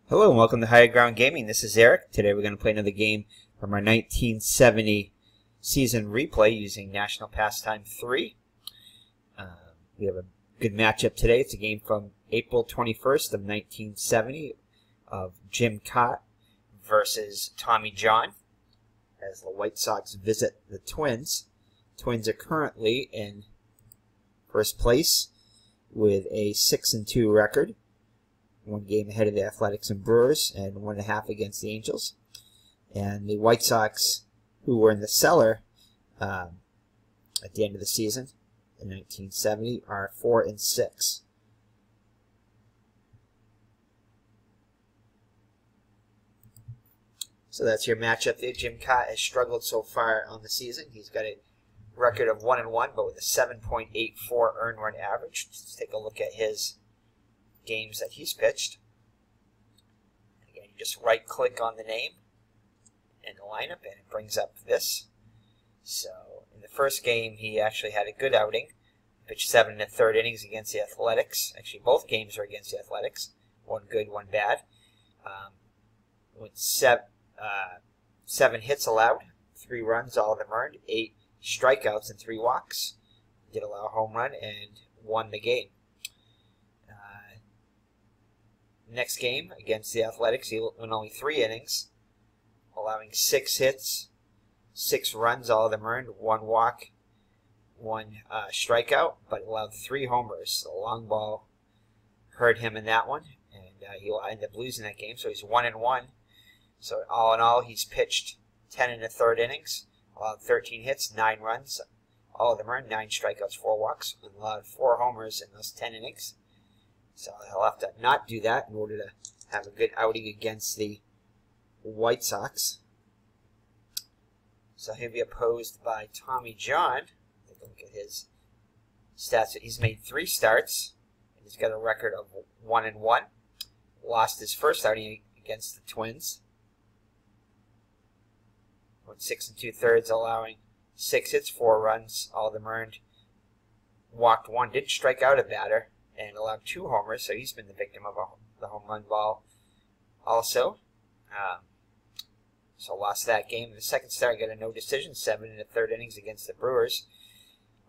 Hello and welcome to Higher Ground Gaming. This is Eric. Today we're going to play another game from our 1970 season replay using National Pastime 3. We have a good matchup today. It's a game from April 21st of 1970 of Jim Kaat versus Tommy John as the White Sox visit the Twins. Twins are currently in first place with a 6-2 record. One game ahead of the Athletics and Brewers, and 1.5 against the Angels. And the White Sox, who were in the cellar at the end of the season in 1970, are 4-6. So that's your matchup there. Jim Kaat has struggled so far on the season. He's got a record of 1-1, but with a 7.84 earned run average. Let's take a look at his games that he's pitched. Again, you just right click on the name and the lineup and it brings up this. So in the first game he actually had a good outing. Pitched 7 1/3 innings against the Athletics. Actually both games are against the Athletics. One good, one bad. With 7 hits allowed, 3 runs, all of them earned, 8 strikeouts and 3 walks. Did allow a home run and won the game. Next game against the Athletics, he went only 3 innings, allowing 6 hits, 6 runs, all of them earned, 1 walk, 1 strikeout, but allowed 3 homers. The long ball hurt him in that one, and he'll end up losing that game. So he's 1-1. So all in all, he's pitched 10 1/3 innings, allowed 13 hits, 9 runs, all of them earned, 9 strikeouts, 4 walks, and allowed 4 homers in those 10 innings. So he'll have to not do that in order to have a good outing against the White Sox. So he'll be opposed by Tommy John. Take a look at his stats. He's made 3 starts, and he's got a record of 1-1. Lost his first outing against the Twins. Went 6 2/3, allowing 6 hits, 4 runs, all of them earned. Walked 1, didn't strike out a batter, and allowed 2 homers, so he's been the victim of the home run ball also. So lost that game. The second start got a no decision, 7 1/3 innings against the Brewers.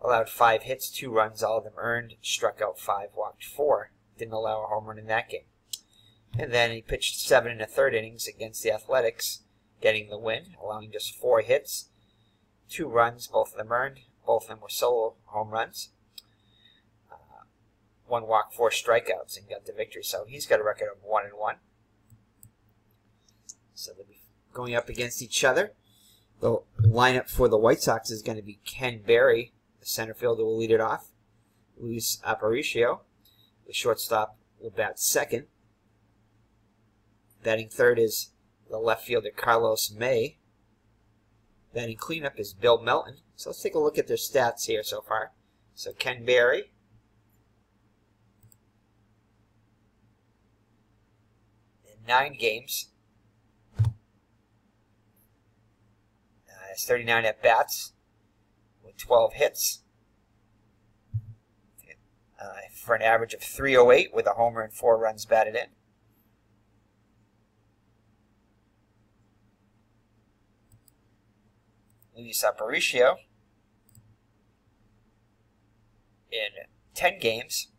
Allowed 5 hits, 2 runs, all of them earned, struck out 5, walked 4. Didn't allow a home run in that game. And then he pitched 7 1/3 innings against the Athletics, getting the win, allowing just 4 hits, 2 runs, both of them earned. Both of them were solo home runs. 1 walk, 4 strikeouts, and got the victory. So he's got a record of 1-1. So they'll be going up against each other. The lineup for the White Sox is going to be Ken Berry, the center fielder, will lead it off. Luis Aparicio, the shortstop, will bat second. Batting third is the left fielder Carlos May. Batting cleanup is Bill Melton. So let's take a look at their stats here so far. So Ken Berry, in 9 games, has 39 at-bats with 12 hits for an average of 308 with a homer and 4 runs batted in. Luis Aparicio, in 10 games,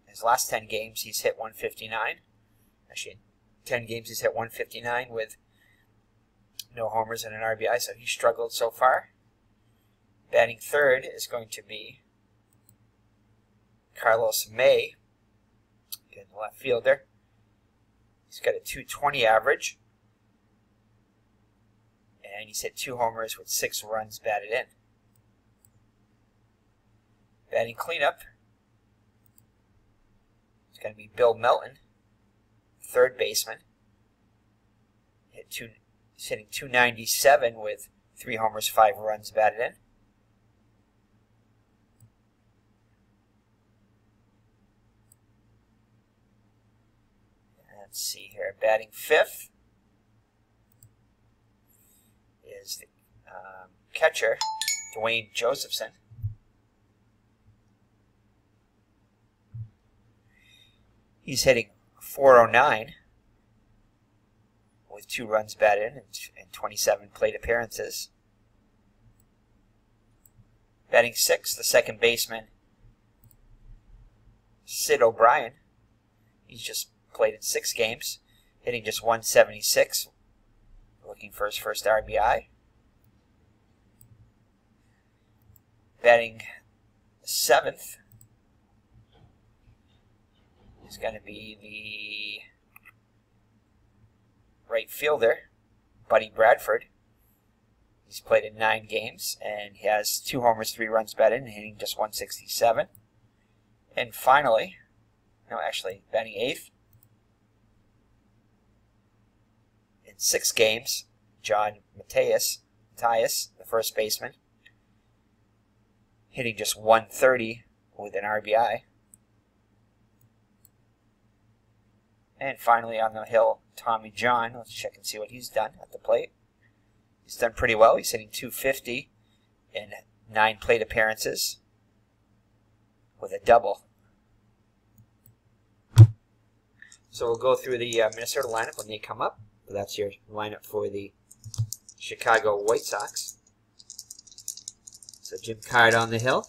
his last 10 games, he's hit 159. Actually, in 10 games, he's hit 159 with no homers and an RBI, so he struggled so far. Batting third is going to be Carlos May, the left fielder. He's got a .220 average, and he's hit 2 homers with 6 runs batted in. Batting cleanup is going to be Bill Melton, third baseman. He's hitting .297 with 3 homers, 5 runs batted in. Let's see here. Batting fifth is the catcher, Dwayne Josephson. He's hitting .409 with 2 runs batted in and 27 plate appearances. Batting 6th, the second baseman, Sid O'Brien. He's just played in 6 games, hitting just 176, looking for his first RBI. Batting 7th is going to be the right fielder, Buddy Bradford. He's played in 9 games, and he has 2 homers, 3 runs batted in, hitting just 167. And finally, batting 8th, in 6 games, John Matthias, the first baseman, hitting just 130 with an RBI. And finally on the hill, Tommy John. Let's check and see what he's done at the plate. He's done pretty well. He's hitting 250 in 9 plate appearances with a double. So we'll go through the Minnesota lineup when they come up. That's your lineup for the Chicago White Sox. So Jim Kaat on the hill.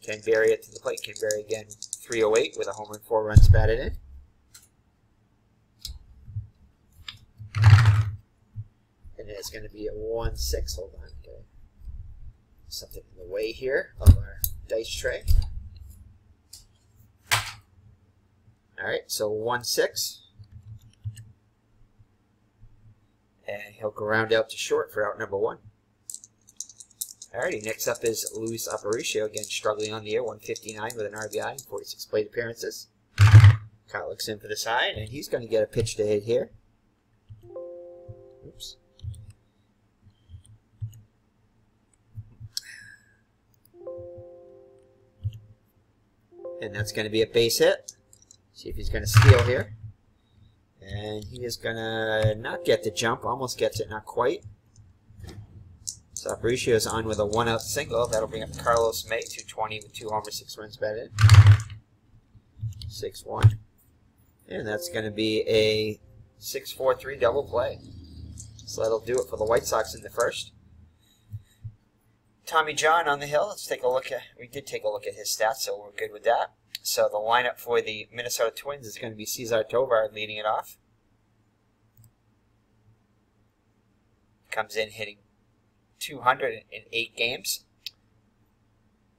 Ken Berry at the plate. Ken Berry again, 308 with a homer and 4 runs batted in. And it's going to be a 1-6. Hold on. Okay. Something in the way here of our dice tray. Alright, so 1-6. And he'll go round out to short for out number 1. Alrighty, next up is Luis Aparicio, again struggling on the year, 159 with an RBI and 46 plate appearances. Kyle looks in for the side, and he's going to get a pitch to hit here. Oops. And that's going to be a base hit. See if he's going to steal here. And he is going to not get the jump, almost gets it, not quite. So Aparicio is on with a 1-out single. That'll bring up Carlos May, 220 with 2 homers, 6 runs batted in. 6-1. And that's going to be a 6-4-3 double play. So that'll do it for the White Sox in the first. Tommy John on the hill. Let's take a look at, we did take a look at his stats, so we're good with that. So the lineup for the Minnesota Twins is going to be Cesar Tovar leading it off. Comes in hitting 208 games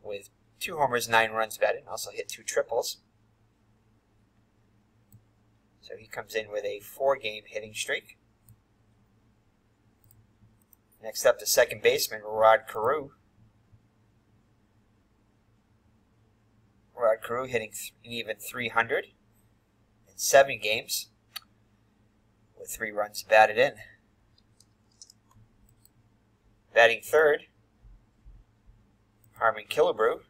with 2 homers, 9 runs batted, and also hit 2 triples. So he comes in with a 4-game hitting streak. Next up, the second baseman, Rod Carew. Rod Carew hitting an even 300 in 7 games with 3 runs batted in. Batting third, Harmon Killebrew.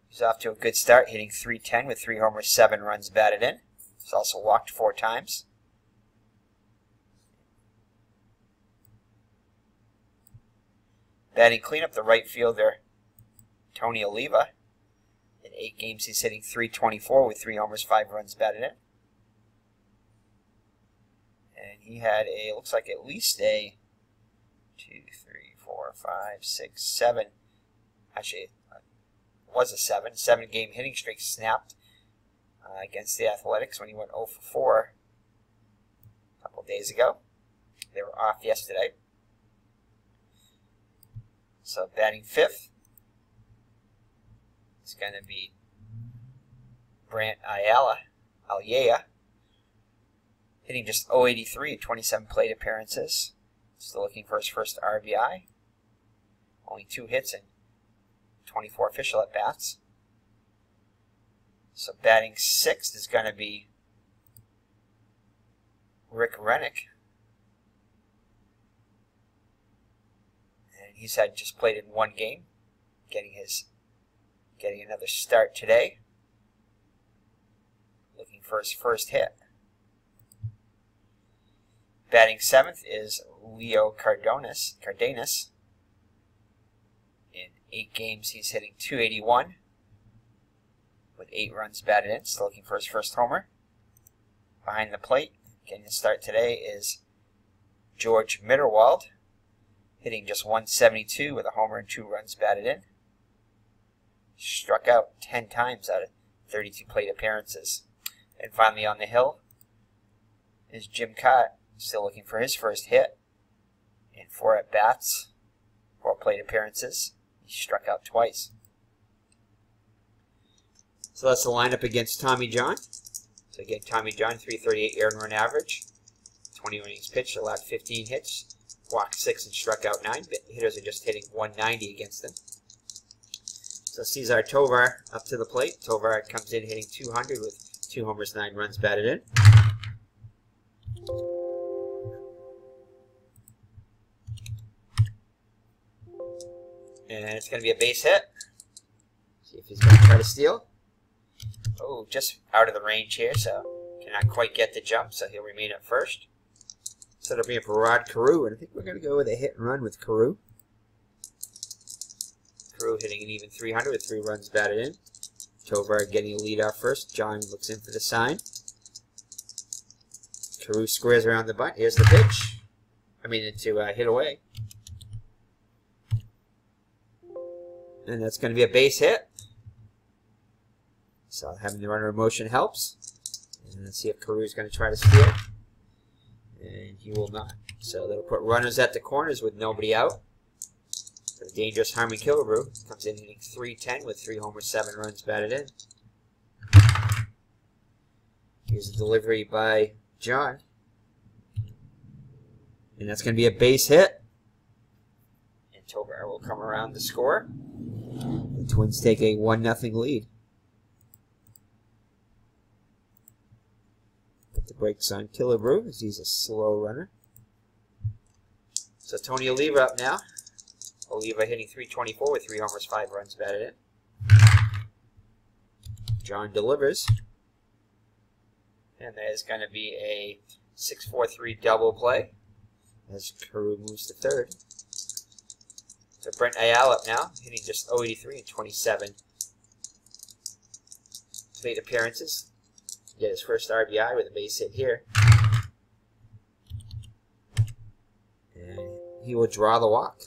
He's off to a good start, hitting .310 with 3 homers, 7 runs batted in. He's also walked 4 times. Batting cleanup, the right fielder, Tony Oliva. In 8 games, he's hitting .324 with 3 homers, 5 runs batted in. And he had a, looks like at least a 2, 3, 4, 5, 6, 7. Actually, it was a 7-game hitting streak snapped against the Athletics when he went 0 for 4 a couple days ago. They were off yesterday. So batting fifth is going to be Brant Ayala, hitting just .083 at 27 plate appearances. Still looking for his first RBI. Only 2 hits and 24 official at-bats. So batting sixth is going to be Rick Rennick. And he's just played in 1 game, getting another start today. Looking for his first hit. Batting seventh is Leo Cardenas. In 8 games, he's hitting .281 with 8 runs batted in. Still looking for his first homer. Behind the plate, getting the start today, is George Mitterwald, hitting just 172 with a homer and 2 runs batted in. Struck out 10 times out of 32 plate appearances. And finally on the hill is Jim Kaat, still looking for his first hit. In 4 at-bats, 4 plate appearances. He struck out twice. So that's the lineup against Tommy John. So again, Tommy John, 338 earned run average, 20 innings pitched, allowed 15 hits, walked 6 and struck out 9. But hitters are just hitting 190 against him. So Cesar Tovar up to the plate. Tovar comes in hitting 200 with 2 homers, 9 runs batted in. And it's going to be a base hit. See if he's going to try to steal. Oh, just out of the range here, so cannot quite get the jump, so he'll remain at first. So it'll be up for Rod Carew, and I think we're going to go with a hit and run with Carew. Carew hitting an even 300 with 3 runs batted in. Tovar getting a lead off first. John looks in for the sign. Carew squares around the bunt. Here's the pitch. To hit away. And that's going to be a base hit. So having the runner in motion helps. And let's see if Carew's going to try to steal. And he will not. So that'll put runners at the corners with nobody out. For the dangerous Harmon Killebrew. Comes in hitting 310 with 3 homers, 7 runs batted in. Here's a delivery by John. And that's going to be a base hit. And Tovar will come around to score. The Twins take a 1-0 lead. Put the brakes on Killebrew as he's a slow runner. So Tony Oliva up now. Oliva hitting 324 with 3 homers, 5 runs batted in. John delivers. And there's going to be a 6-4-3 double play as Carew moves to third. So Brent Ayala up now, hitting just 083 and 27 plate appearances. Get his first RBI with a base hit here. And he will draw the walk.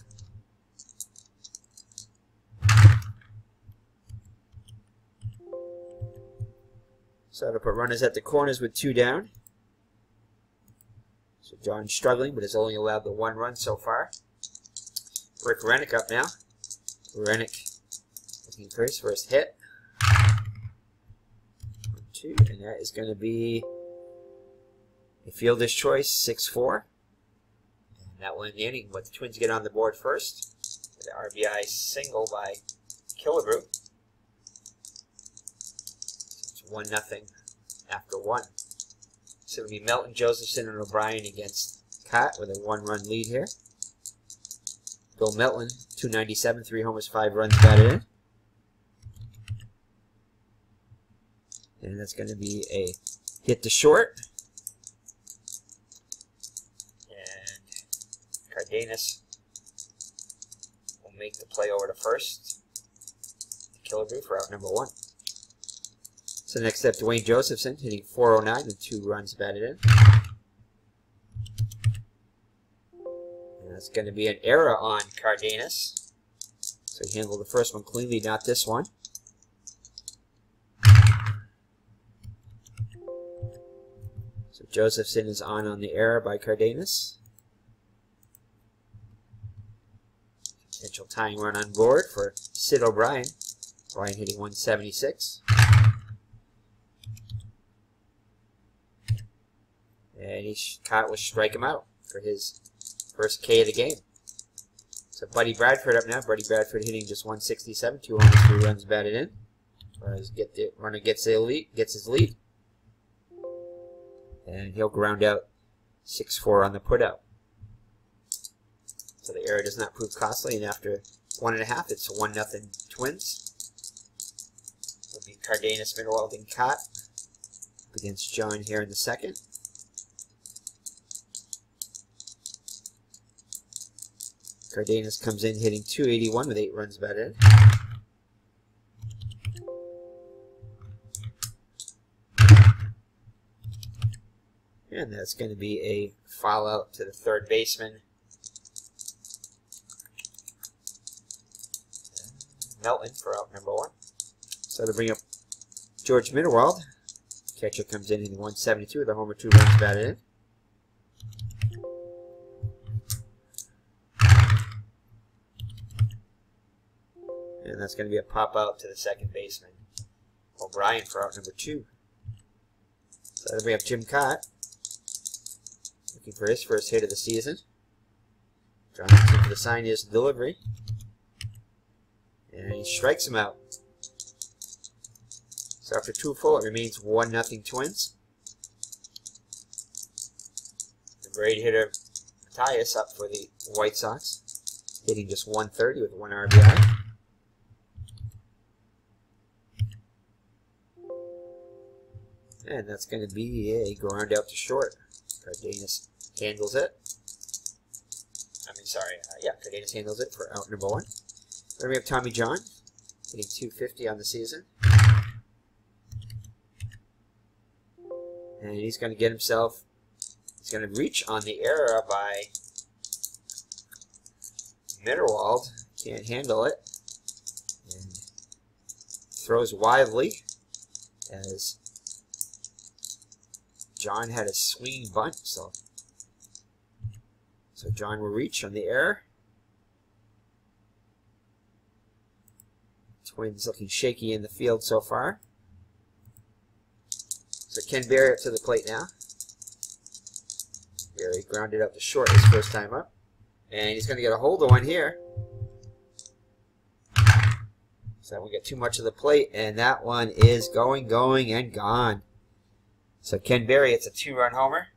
So to put runners at the corners with 2 down. So John's struggling, but has only allowed the 1 run so far. Rick Rennick up now. Rennick looking for his first hit. 1-2, and that is going to be a fielder's choice, 6-4. And that will end the inning, but the Twins get on the board first. The RBI single by Killebrew. It's 1-0 after 1. So it'll be Melton, Josephson, and O'Brien against Kaat with a 1-run lead here. Bill Melton, 297, 3 homers, 5 runs batted in. And that's going to be a hit to short. And Cardenas will make the play over to first. Killebrew for out number 1. So next up, Dwayne Josephson hitting 409 with 2 runs batted in. That's going to be an error on Cardenas. So he handled the first one cleanly, not this one. So Josephson is on the error by Cardenas. Potential tying run on board for Sid O'Brien. O'Brien hitting 176. And Kaat will strike him out for his first K of the game. So Buddy Bradford up now. Buddy Bradford hitting just 167, 2 homers, 3 runs batted in. Whereas runner gets his lead. And he'll ground out 6-4 on the putout. So the error does not prove costly, and after 1.5, it's 1-0 Twins. It'll be Cardenas, Mitterwald, and Kaat against John here in the second. Cardenas comes in hitting 281 with 8 runs batted in. And that's going to be a foul out to the third baseman. Melton for out number 1. So to bring up George Mitterwald, catcher comes in 172 with a homer, 2 runs batted in. And that's going to be a pop out to the second baseman, O'Brien for out number 2. So to bring up Jim Kaat, looking for his first hit of the season. Johnson for the sign is delivery. And he strikes him out. So after 2 full, it remains 1-0 Twins. The great hitter Matthias up for the White Sox, hitting just 130 with 1 RBI. And that's going to be a ground out to short. Cardenas handles it. Cardenas handles it for out number 1. Then we have Tommy John, hitting 250 on the season. And he's going to get himself, he's going to reach on the error by Mitterwald. Can't handle it. And throws wildly as John had a swinging bunt. So John will reach on the error. Twins looking shaky in the field so far. So Ken Berry up to the plate now. Berry grounded up to short his first time up. And he's going to get a hold of one here. So we get too much of the plate, and that one is going, and gone. So Ken Berry, it's a 2-run homer.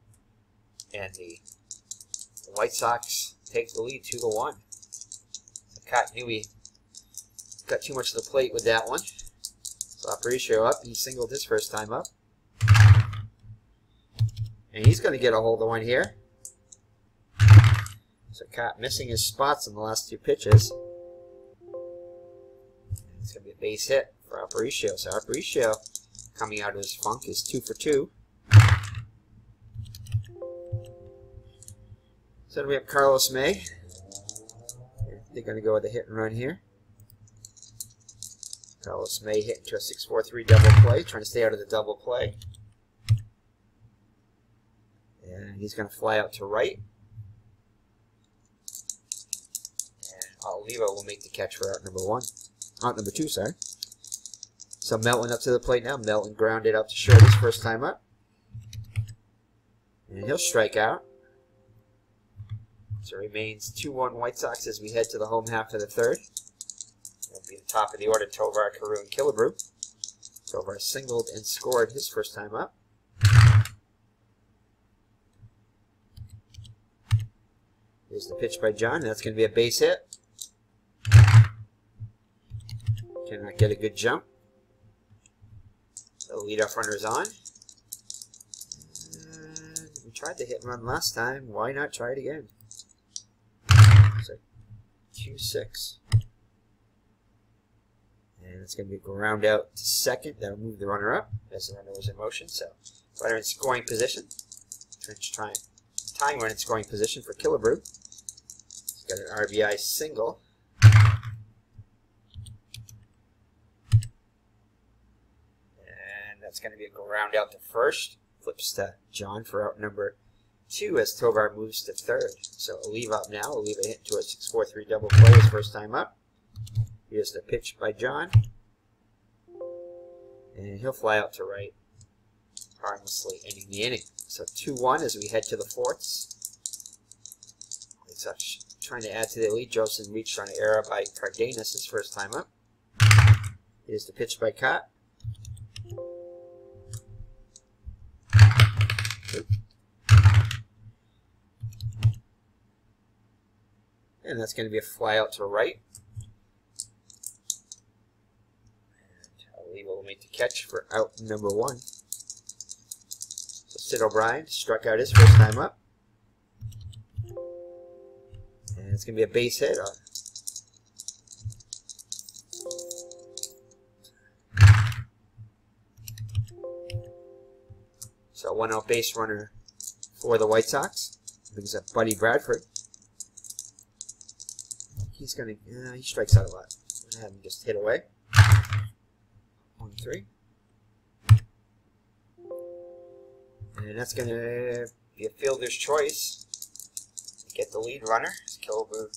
And the White Sox take the lead 2-1. So Kaat knew he got too much of the plate with that one. So Aparicio up. He singled his first time up. And he's going to get a hold of one here. So Kaat missing his spots in the last 2 pitches. And it's going to be a base hit for Aparicio. So Aparicio, coming out of his funk, is 2 for 2. So then we have Carlos May. They're going to go with a hit and run here. Carlos May hit into a 6-4-3 double play, trying to stay out of the double play. And he's going to fly out to right. And Oliva will make the catch for out number 2, sorry. So Melton up to the plate now. Melton grounded up to short his first time up. And he'll strike out. So it remains 2-1 White Sox as we head to the home half of the third. It'll be the top of the order, Tovar, Carew, and Killebrew. Tovar singled and scored his first time up. Here's the pitch by John. That's going to be a base hit. Cannot get a good jump. The leadoff runner is on. And we tried to hit and run last time. Why not try it again? So 2-6. And it's going to be a ground out to second. That'll move the runner up as the runner was in motion. So runner in scoring position. Tying run in scoring position for Killebrew. He's got an RBI single. And that's going to be a ground out to first. Flips to John for out number 2 as Tovar moves to third. So Oliva up now. Oliva hit into a 6-4-3 double play his first time up. Here's the pitch by John. And he'll fly out to right, harmlessly ending the inning. So 2-1 as we head to the fourths. White Sox trying to add to the lead. Joseph reached on an error by Cardenas his first time up. Here's the pitch by Kaat. And that's going to be a fly out to right. Oliva will make the catch for out number 1. So Sid O'Brien struck out his first time up. And it's going to be a base hit. So 1-out base runner for the White Sox. Brings up Buddy Bradford. He's going to, he strikes out a lot. I'm going to have him just hit away. 1-3. And that's going to be a fielder's choice. Get the lead runner. Kilber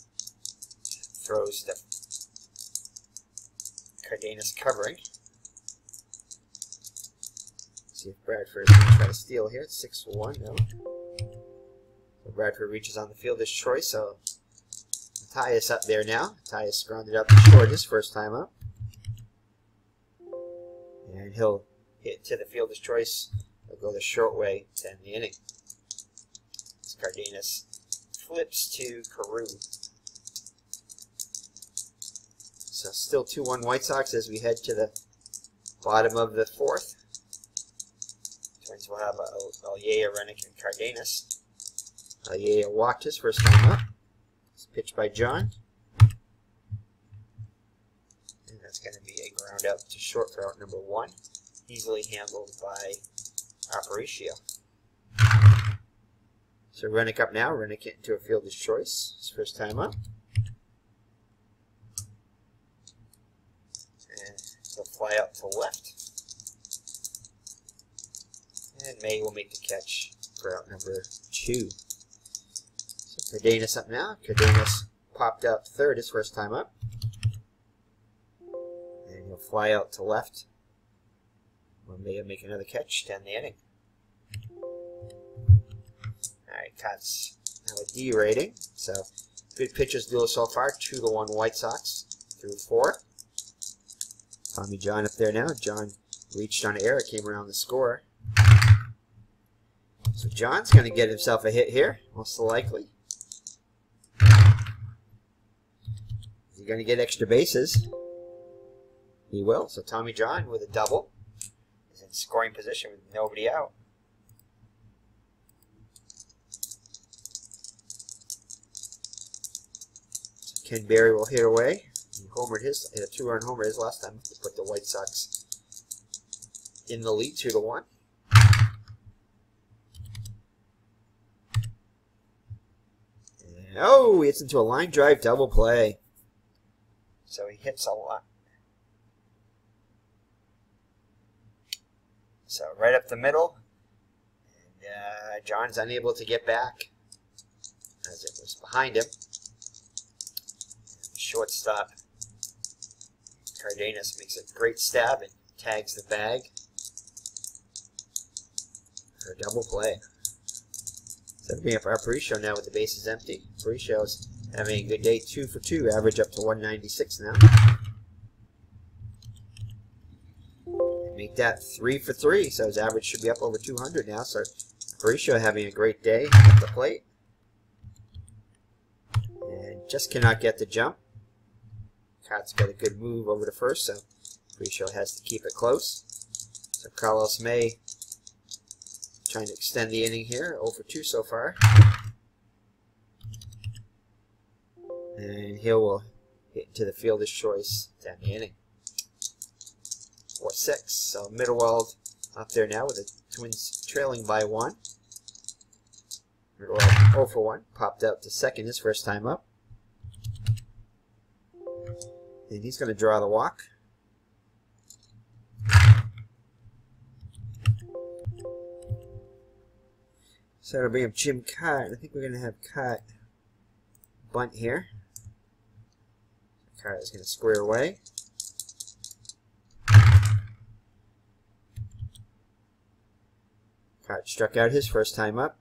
throws the Cardenas covering. See if Bradford is going to try to steal here. It's 6-1 now. So Bradford reaches on the fielder's choice. So Tyus up there now. Tyus grounded up short his first time up. And he'll hit to the fielder's choice. He'll go the short way to end the inning. As Cardenas flips to Carew. So still 2-1 White Sox as we head to the bottom of the fourth. Twins will have Alyea, Rennick, and Cardenas. Alyea walked his first time up. It's pitched by John. And that's going to be a ground out to short for out number 1. Easily handled by Aparicio. So Rennick up now. Rennick into a fielder's choice. His first time up. And he'll fly out to left. And May will make the catch for out number 2. So Cardenas up now. Cardenas popped out to third his first time up. And he'll fly out to left. May will make another catch to end the inning. Alright, Kaat's now a D rating. So good pitchers duel so far. 2-1 White Sox through 4. Tommy John up there now. John reached on air. It came around the score. So John's going to get himself a hit here, most likely. Is he going to get extra bases? He will. So Tommy John with a double is in scoring position with nobody out. So Ken Berry will hit away. He homered hit a 2-run homer his last time to put the White Sox in the lead 2-1. Oh, it's into a line drive double play. So he hits a lot. So right up the middle. And John's unable to get back as it was behind him. And shortstop Cardenas makes a great stab and tags the bag for a double play. So it'll be up for Aparicio now with the bases empty. Aparicio's having a good day, 2 for 2, average up to 196 now. And make that 3 for 3, so his average should be up over 200 now. So Aparicio having a great day at the plate. And just cannot get the jump. Kaat's got a good move over to first, so Aparicio has to keep it close. So Carlos May trying to extend the inning here, 0 for 2 so far. And Hill will hit to the fielder's choice down the inning. 4-6. So Mittelwald up there now with the Twins trailing by 1. Mittelwald 0 for 1. Popped out to second his first time up. And he's going to draw the walk. So it'll bring up Jim Kaat. I think we're going to have Kaat bunt here. Kaat is going to square away. Kaat struck out his first time up.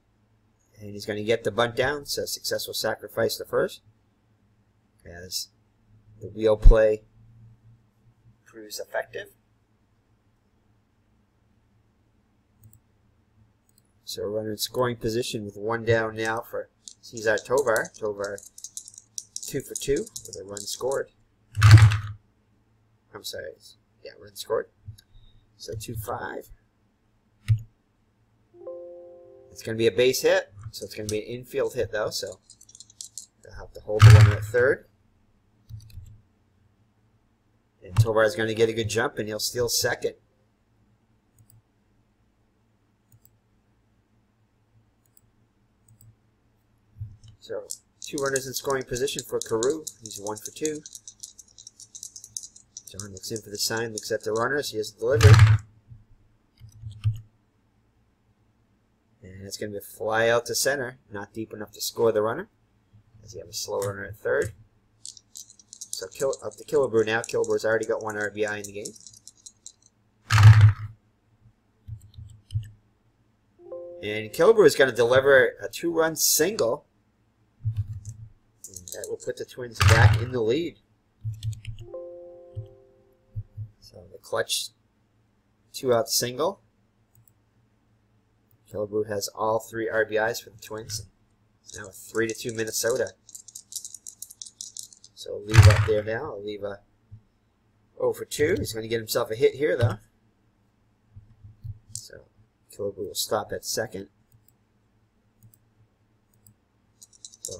And he's going to get the bunt down. So successful sacrifice to first. As the wheel play proves effective. So runner in scoring position with 1 down now for Cesar Tovar. Tovar 2 for 2 with a run scored. I'm sorry. Yeah, run scored. So 2-5. It's going to be a base hit. So it's going to be an infield hit though. So they'll have to hold the runner at third. And Tovar is going to get a good jump and he'll steal second. So 2 runners in scoring position for Carew. He's 1 for 2. John looks in for the sign, looks at the runners. He has delivered. And it's going to be a fly out to center. Not deep enough to score the runner, as you have a slow runner at third. So up to Killebrew now. Killebrew's already got 1 RBI in the game. And Killebrew is going to deliver a 2-run single. And that will put the Twins back in the lead. So the clutch 2-out single. Killebrew has all 3 RBIs for the Twins. Now 3-2 Minnesota. So leave up there now. I'll leave a 0 for 2. He's going to get himself a hit here, though. So Killebrew will stop at second. So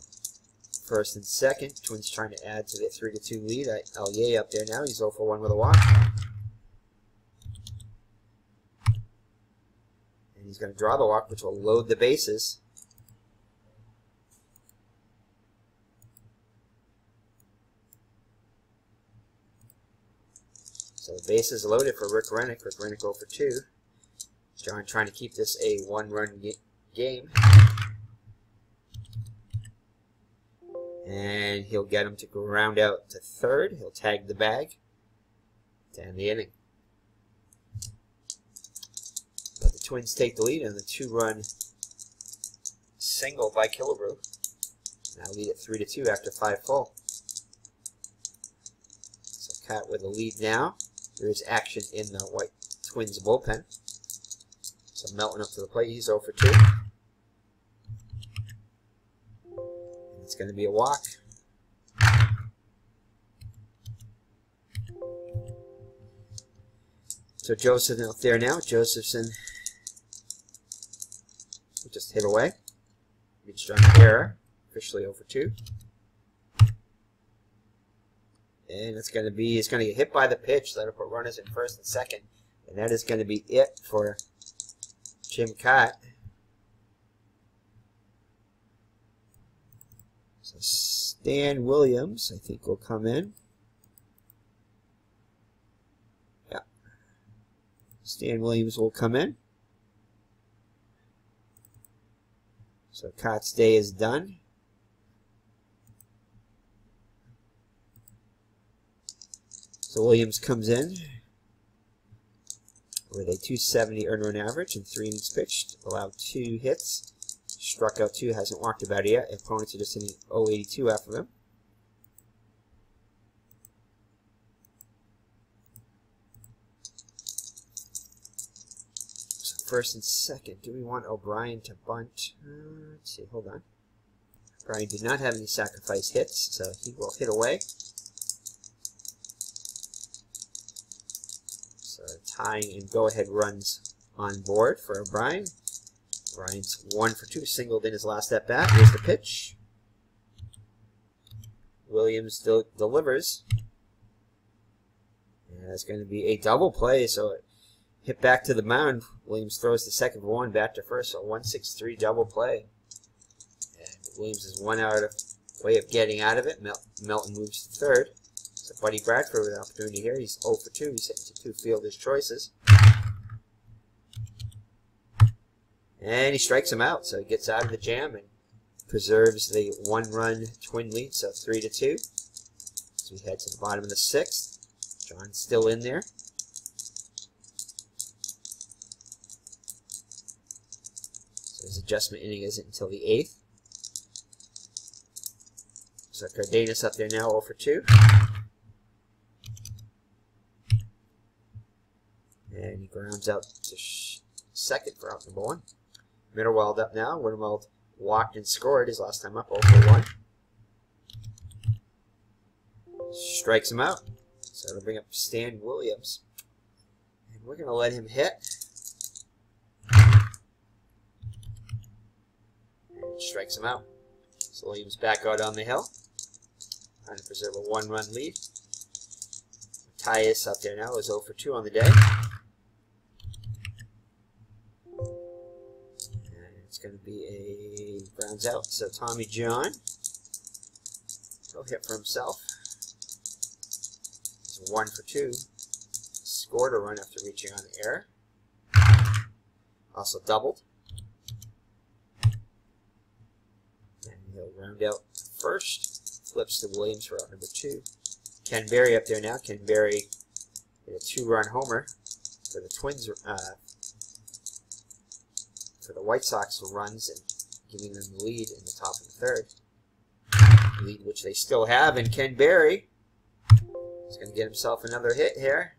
first and second. Twins trying to add to the 3-2 lead. Allier up there now. He's 0 for 1 with a walk. And he's going to draw the walk, which will load the bases. So the bases loaded for Rick Rennick. Rick Rennick 0 for 2. John trying to keep this a 1-run game. And he'll get him to ground out to third. He'll tag the bag to end the inning. But the Twins take the lead on the 2-run single by Killebrew. Now lead at 3-2 after 5 full. So Kaat with the lead now. There is action in the White Twins bullpen. So Melton up to the plate. He's 0 for 2. And it's going to be a walk. So Joseph out there now. Josephson just hit away. Reached on an error. Officially 0 for 2. And it's going to be, he's going to get hit by the pitch. That'll put runners in first and second. And that is going to be it for Jim Kaat. So Stan Williams, I think, will come in. Yeah. Stan Williams will come in. So Kaat's day is done. So Williams comes in with a 270 earned run average and 3 innings pitched. Allowed 2 hits. Struck out 2. Hasn't walked about it yet. Opponents are just hitting 0.82 after him. So first and second. Do we want O'Brien to bunt? Let's see. Hold on. O'Brien did not have any sacrifice hits, so he will hit away. Tying and go-ahead runs on board for O'Brien. O'Brien's 1 for 2, singled in his last at-bat. Here's the pitch. Williams delivers. And that's going to be a double play, so it hit back to the mound. Williams throws to second for 1, back to first, so 1-6-3 double play. And Williams is 1 out of way of getting out of it. Melton moves to third. So Buddy Bradford with an opportunity here. He's 0 for 2. He's hitting to 2 fielder's choices. And he strikes him out, so he gets out of the jam and preserves the 1-run Twin lead, so 3-2. So we head to the bottom of the 6th. John's still in there. So his adjustment inning isn't until the 8th. So Cardenas up there now 0 for 2. And he grounds out to second for out number 1. Mitterwald up now. Mitterwald walked and scored his last time up, 0 for 1. Strikes him out. So it'll bring up Stan Williams. And we're going to let him hit. And strikes him out. So Williams back out on the hill. Trying to preserve a 1-run lead. Matthias up there now is 0 for 2 on the day. And it's going to be a grounds out. So Tommy John, he'll hit for himself. He's 1 for 2. Scored a run after reaching on the air. Also doubled. And he'll round out first. Flips to Williams for out number 2. Ken Berry up there now. Ken Berry hit a 2-run homer for the Twins, for the White Sox runs, and giving them the lead in the top of the third. Lead which they still have, and Ken Berry is going to get himself another hit here.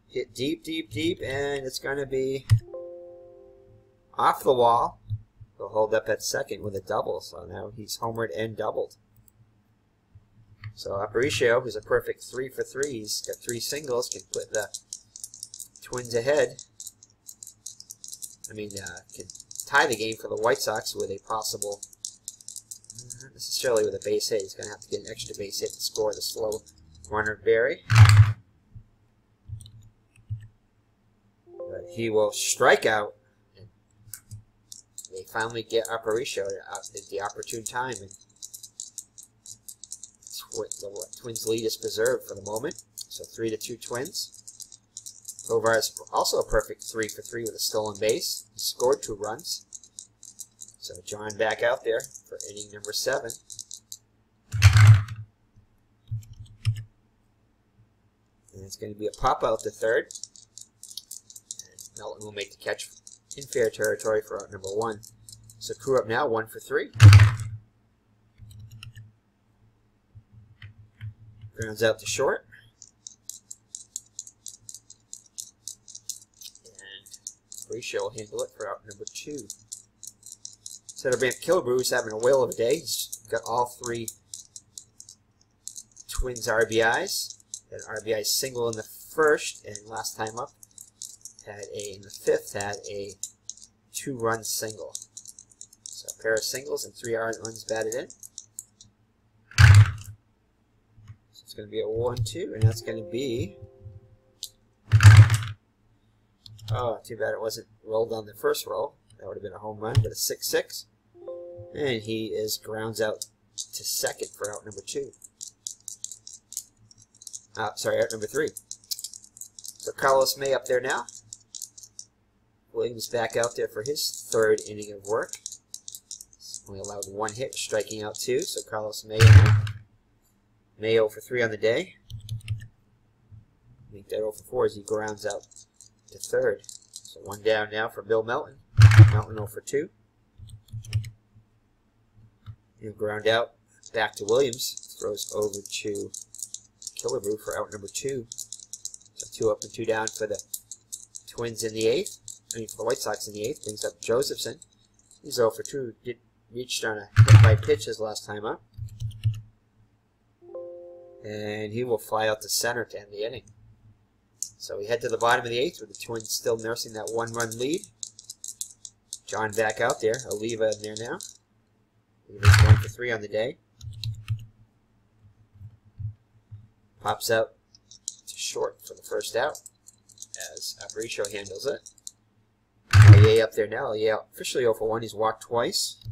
Hit deep, deep, deep, and it's going to be off the wall. He'll hold up at second with a double, so now he's homered and doubled. So Aparicio, who's a perfect 3 for 3, he's got 3 singles, can put the Twins ahead. Can tie the game for the White Sox with a possible, not necessarily with a base hit. He's going to have to get an extra base hit to score the slow runner Berry. But he will strike out, and they finally get Aparicio at the opportune time, and the Twins' lead is preserved for the moment. So 3-2 Twins. Tovar is also a perfect 3 for 3 with a stolen base. He scored 2 runs. So John back out there for inning number 7. And it's going to be a pop out to third. And Melton will make the catch in fair territory for out number 1. So crew up now 1 for 3. Grounds out to short. Aparicio will handle it for out number 2. Center Brant Killebrew is having a whale of a day. He's got all 3 Twins RBIs. Had an RBI single in the first, and last time up in the 5th had a 2-run single. So a pair of singles and 3 runs batted in. So it's going to be a 1-2, and that's going to be. Oh, too bad it wasn't rolled on the first roll. That would have been a home run, but a 6-6. And he grounds out to second for out number 2. Sorry, out number 3. So Carlos May up there now. Williams back out there for his 3rd inning of work. He's only allowed 1 hit, striking out 2. So Carlos May 0 for 3 on the day. Make that 0 for 4 as he grounds out to third. So 1 down now for Bill Melton. Melton 0 for 2. He'll ground out back to Williams. Throws over to Killebrew for out number 2. So 2 up and 2 down for the Twins in the 8th. For the White Sox in the 8th. Brings up Josephson. He's 0 for 2. Reached on a hit by pitch his last time up. And he will fly out to center to end the inning. So we head to the bottom of the 8th with the Twins still nursing that 1-run lead. John back out there. Oliva in there now. Oliva's 1 for 3 on the day. Pops out to short for the first out as Aparicio handles it. Aye up there now. Aye officially 0 for 1. He's walked twice.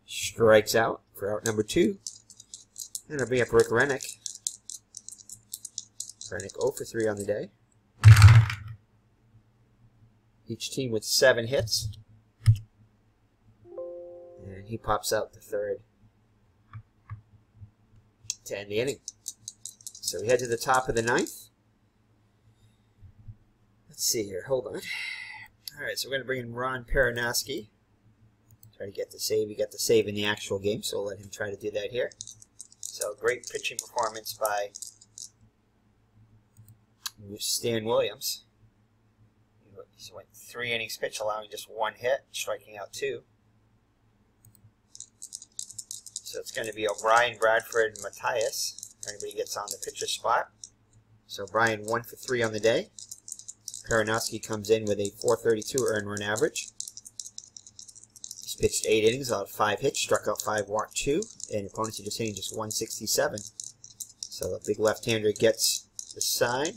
Strikes out for out number 2. And it'll bring up Rick Rennick. Rennick 0 for 3 on the day. Each team with 7 hits. And he pops out the third to end the inning. So we head to the top of the 9th. Let's see here. Hold on. Alright, so we're going to bring in Ron Peranoski. Try to get the save. He got the save in the actual game, so we'll let him try to do that here. So great pitching performance by Stan Williams. He went 3 innings pitch, allowing just 1 hit, striking out 2. So it's going to be O'Brien, Bradford, and Matthias. If anybody gets on the pitcher spot. So O'Brien 1 for 3 on the day. Peranoski comes in with a .432 earned run average. He's pitched 8 innings, allowed 5 hits, struck out 5, walked 2, and opponents are just hitting just 167. So the big left-hander gets the sign.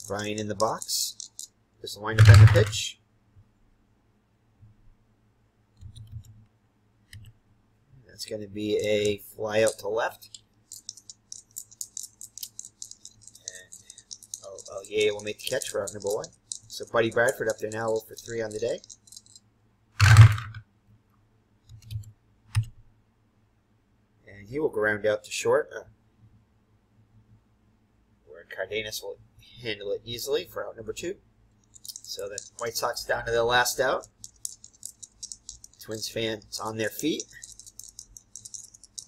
Brian in the box. Just line up on the pitch. That's going to be a fly out to left. And yeah, will make the catch for out number 1. So Buddy Bradford up there now 0 for 3 on the day. And he will go round out to short, where Cardenas will handle it easily for out number 2. So the White Sox down to their last out. Twins fans on their feet,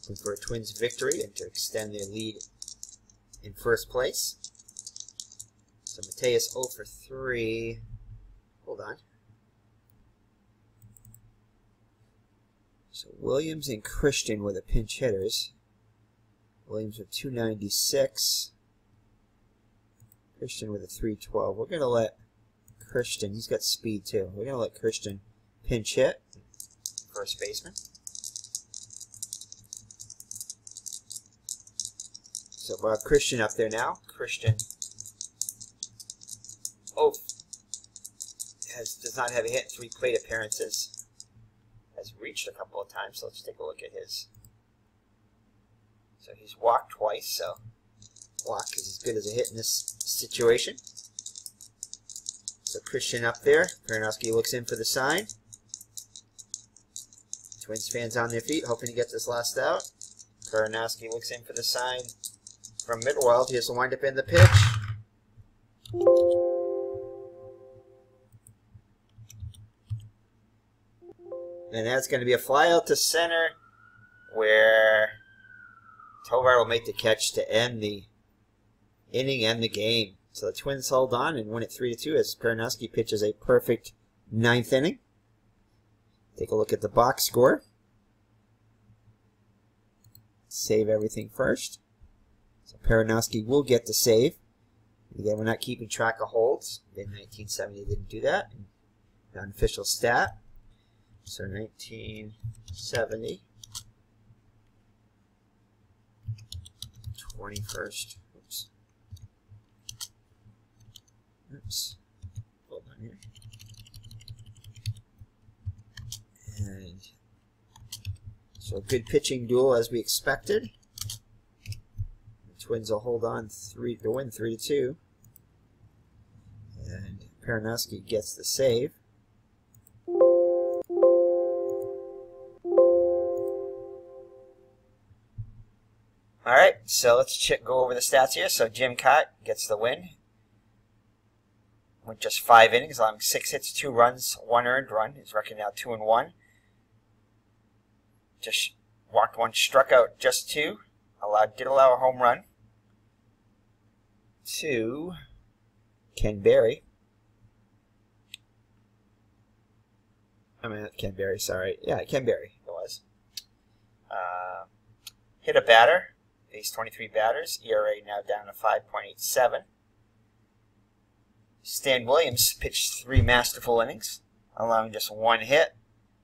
looking for a Twins victory and to extend their lead in first place. So Mateus 0 for 3. Hold on. So Williams and Christian were the pinch hitters. Williams with 296. Christian with a 312. We're going to let Christian, he's got speed too. We're going to let Christian pinch hit. First baseman. So Christian up there now. Christian does not have a hit in 3 plate appearances. Has reached a couple of times, so let's take a look at his. So he's walked twice, so walk is as good as a hit in this situation. So Christian up there. Peranowski looks in for the sign. Twins fans on their feet, hoping to get this last out. Peranowski looks in for the sign from Midweld. Here's the windup in the pitch. And that's going to be a fly out to center, where Tovar will make the catch to end the inning and the game. So the Twins hold on and win it 3-2 as Peranowski pitches a perfect 9th inning. Take a look at the box score. Save everything first. So Peranowski will get the save. Again, we're not keeping track of holds. In 1970, didn't do that. Non-official stat. So 1970. 21st. Oops. Hold on here. And so a good pitching duel as we expected. The Twins will hold on to win 3-2. And Peranowski gets the save. Alright, so let's go over the stats here. So Jim Kaat gets the win with just 5 innings, allowing 6 hits, 2 runs, 1 earned run. His record now 2-1. Just walked 1, struck out just 2. Did allow a home run to Ken Berry. Not Ken Berry, sorry. Yeah, Ken Berry it was. Hit a batter. Faced 23 batters. ERA now down to 5.87. Stan Williams pitched 3 masterful innings, allowing just 1 hit,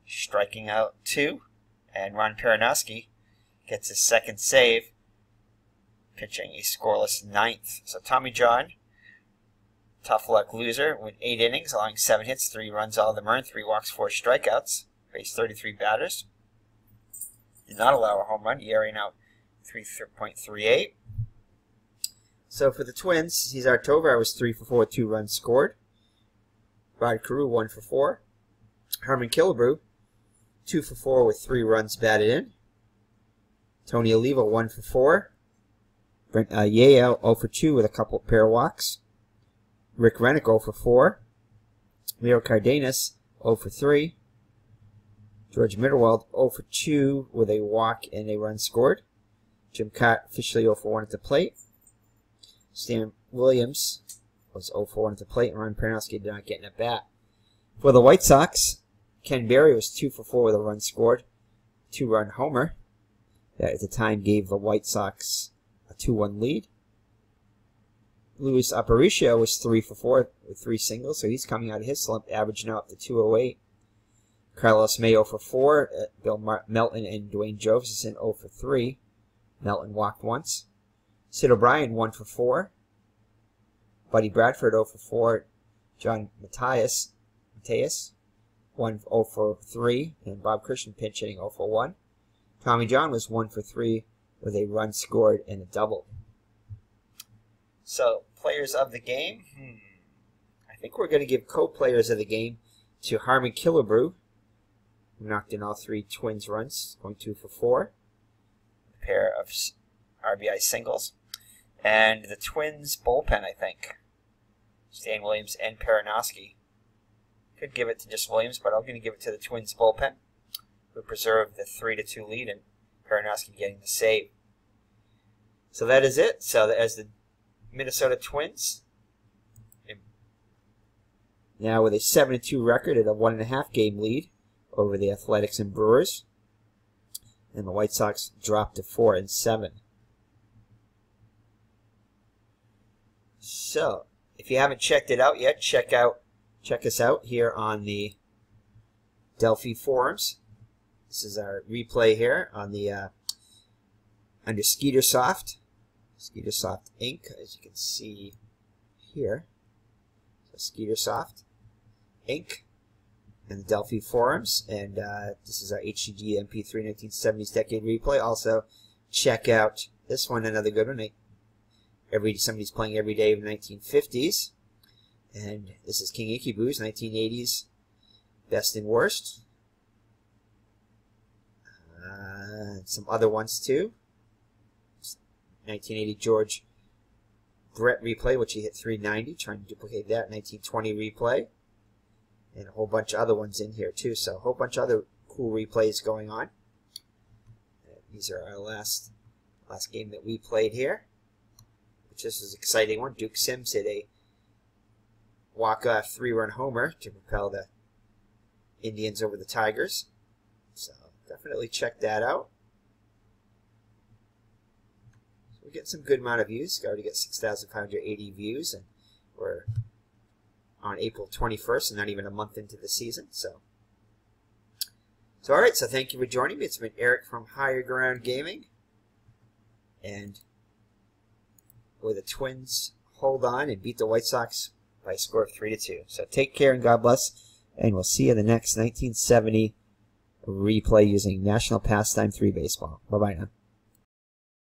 striking out 2. And Ron Peranowski gets his 2nd save, pitching a scoreless 9th. So Tommy John, tough luck loser, with 8 innings, allowing 7 hits, 3 runs, all of them earned, 3 walks, 4 strikeouts. Faced 33 batters. Did not allow a home run. ERA now 3.38. So for the Twins, Cesar Tovar was 3 for 4 with 2 runs scored. Rod Carew 1 for 4. Harmon Killebrew 2 for 4 with 3 runs batted in. Tony Oliva 1 for 4. Brent Yeo 0 for 2 with a pair of walks. Rick Rennick 0 for 4. Leo Cardenas 0 for 3. George Mitterwald 0 for 2 with a walk and a run scored. Jim Kaat officially 0 for 1 at the plate. Stan Williams was 0 for 1 at the plate, and Ron Peranowski did not get in at bat. For the White Sox, Ken Berry was 2 for 4 with a run scored, 2-run homer. That at the time gave the White Sox a 2-1 lead. Luis Aparicio was 3 for 4 with 3 singles, so he's coming out of his slump, averaging out to 208. Carlos Mayo for 4. Bill Melton and Dwayne Josephson 0 for 3. Melton walked once. Sid O'Brien 1 for 4. Buddy Bradford 0 for 4. John Mateus 1 0 for 3, and Bob Christian pinch hitting 0 for 1. Tommy John was 1 for 3 with a run scored and a double. So, players of the game. I think we're going to give co-players of the game to Harmon Killebrew, who knocked in all 3 Twins runs, going 2 for 4. A pair of RBI singles. And the Twins bullpen, I think. Stan Williams and Peronowski. Could give it to just Williams, but I'm going to give it to the Twins bullpen, who preserved the 3-2 lead, and Peronowski getting the save. So that is it. So as the Minnesota Twins, now with a 7-2 record at a 1.5 game lead over the Athletics and Brewers, and the White Sox dropped to 4-7. So, if you haven't checked it out yet, check us out here on the Delphi forums. This is our replay here on the under Skeeter Soft Inc., as you can see here. So Skeeter Soft Inc. and the Delphi forums, and this is our HCG NPIII 1970s decade replay. Also, check out this one, another good one. Somebody's playing every day of the 1950s, and this is King Ikibu's 1980s best and worst. Some other ones too. 1980 George Brett replay, which he hit 390, trying to duplicate that. 1920 replay, and a whole bunch of other ones in here too. So a whole bunch of other cool replays going on. These are our last game that we played here, which this is an exciting one. Duke Sims hit a walk-off 3-run homer to propel the Indians over the Tigers. So definitely check that out. So we're getting some good amount of views. Already got 6,580 views, and we're on April 21st, and not even a month into the season. So all right. So thank you for joining me. It's been Eric from Higher Ground Gaming, and where the Twins hold on and beat the White Sox by a score of 3-2. So take care and God bless, and we'll see you in the next 1970 replay using National Pastime 3 Baseball. Bye-bye now.